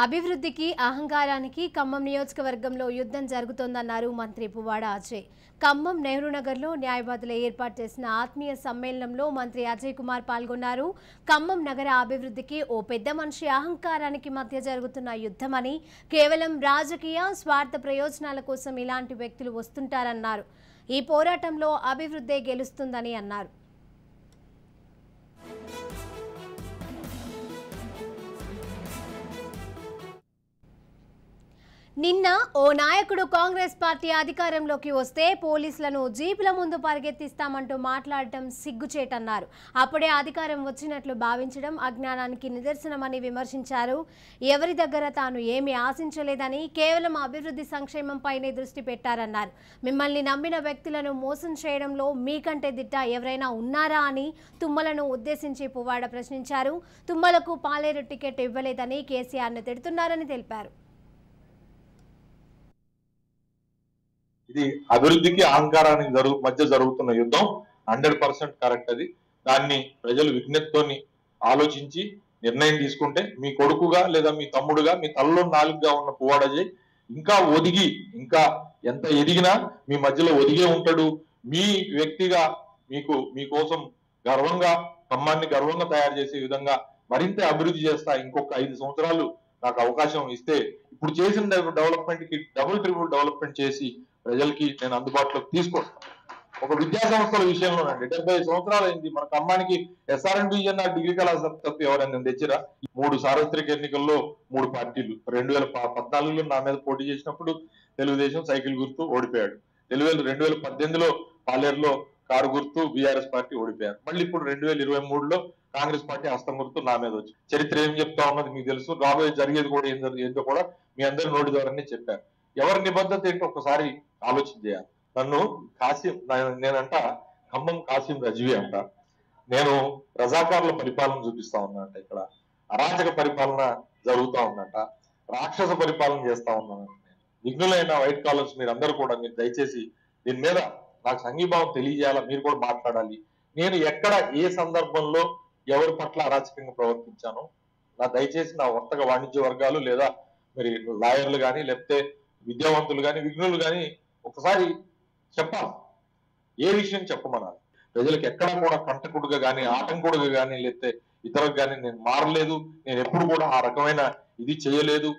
అభివృద్ధికి అహంకారానికి ఖమ్మం నియోజకవర్గంలో యుద్ధం జరుగుతోందన్నారు మంత్రి పువ్వాడ అజయ్. ఖమ్మం నెహ్రూనగర్లో న్యాయవాదులు ఏర్పాటు చేసిన ఆత్మీయ సమ్మేళనంలో మంత్రి అజయ్ కుమార్ పాల్గొన్నారు. ఖమ్మం నగర అభివృద్ధికి ఓ పెద్ద మనిషి అహంకారానికి మధ్య జరుగుతున్న యుద్ధమని, కేవలం రాజకీయ స్వార్థ ప్రయోజనాల కోసం ఇలాంటి వ్యక్తులు వస్తుంటారన్నారు. ఈ పోరాటంలో అభివృద్ధే గెలుస్తుందని అన్నారు. నిన్న ఓ నాయకుడు కాంగ్రెస్ పార్టీ అధికారంలోకి వస్తే పోలీసులను జీపుల ముందు పరిగెత్తిస్తామంటూ మాట్లాడటం సిగ్గుచేటన్నారు. అప్పుడే అధికారం వచ్చినట్లు భావించడం అజ్ఞానానికి నిదర్శనమని విమర్శించారు. ఎవరి దగ్గర తాను ఏమీ ఆశించలేదని, కేవలం అభివృద్ధి సంక్షేమంపైనే దృష్టి పెట్టారన్నారు. మిమ్మల్ని నమ్మిన వ్యక్తులను మోసం చేయడంలో మీకంటే దిట్ట ఎవరైనా ఉన్నారా అని తుమ్మలను ఉద్దేశించి పువ్వాడ ప్రశ్నించారు. తుమ్మలకు పాలేరు టికెట్ ఇవ్వలేదని కేసీఆర్ను తిడుతున్నారని తెలిపారు. ఇది అభివృద్ధికి అహంకారానికి మధ్య జరుగుతున్న యుద్ధం 100% కరెక్ట్. అది దాన్ని ప్రజలు విజ్ఞతతోని ఆలోచించి నిర్ణయం తీసుకుంటే, మీ కొడుకుగా లేదా మీ తమ్ముడుగా మీ తలలో నాలుగుగా ఉన్న పువ్వాడ అజయ్ ఇంకా ఎంత ఎదిగినా మీ మధ్యలో ఒదిగే ఉంటాడు. మీ వ్యక్తిగా మీకోసం గర్వంగా ఖమ్మాన్ని గర్వంగా తయారు చేసే విధంగా మరింత అభివృద్ధి చేస్తా. ఇంకొక 5 సంవత్సరాలు నాకు అవకాశం ఇస్తే ఇప్పుడు చేసిన డెవలప్మెంట్ కి ట్రిపుల్ డెవలప్మెంట్ చేసి ప్రజలకి నేను అందుబాటులోకి తీసుకొస్తాను. ఒక విద్యా సంస్థల విషయంలోనండి 75 సంవత్సరాలు అయింది. మన ఖమ్మానికి SRN డివిజన్ డిగ్రీ కళాశాల తప్ప ఎవరైనా తెచ్చిరా? 3 సార్వత్రిక ఎన్నికల్లో 3 పార్టీలు 2014లో నా మీద పోటీ చేసినప్పుడు తెలుగుదేశం సైకిల్ గుర్తు ఓడిపోయాడు. 2018లో పాలేరులో కారు గుర్తు BRS పార్టీ ఓడిపోయారు. మళ్ళీ ఇప్పుడు 2023లో కాంగ్రెస్ పార్టీ హస్తం గుర్తు నా మీద వచ్చి చరిత్ర ఏం చెప్తా ఉన్నది మీకు తెలుసు. రాబోయే జరిగేది కూడా ఏంటో కూడా మీ అందరి నోటి ద్వారానే చెప్పారు. ఎవరి నిబద్ధత ఏంటో ఒకసారి ఆలోచన చేయాలి. నన్ను నేనంట ఖమ్మం కాసిం రజ్వీ అంట. నేను రజాకారుల పరిపాలన చూపిస్తా ఉన్నానంట. ఇక్కడ అరాచక పరిపాలన జరుగుతా ఉందంట. రాక్షస పరిపాలన చేస్తా ఉన్నానంట. విఘ్నులైన వైట్ కాలర్స్ మీరు దయచేసి దీని మీద నాకు సంఘీభావం తెలియజేయాలా, మీరు కూడా మాట్లాడాలి. నేను ఎక్కడ ఏ సందర్భంలో ఎవరి పట్ల అరాచకంగా ప్రవర్తించాను దయచేసి నా వర్తక వాణిజ్య వర్గాలు లేదా మరి లాయర్లు కానీ లేకపోతే విద్యావంతులు కానీ విఘ్నులు కానీ ఒకసారి చెప్పాలి. ఏ విషయం చెప్పమనాలి. ప్రజలకు ఎక్కడా కూడా కంటకుడుగా కానీ ఆటంకుడుగా కానీ లేకపోతే ఇతరులకు కానీ నేను మారలేదు. నేను ఎప్పుడు కూడా ఆ రకమైన ఇది చేయలేదు.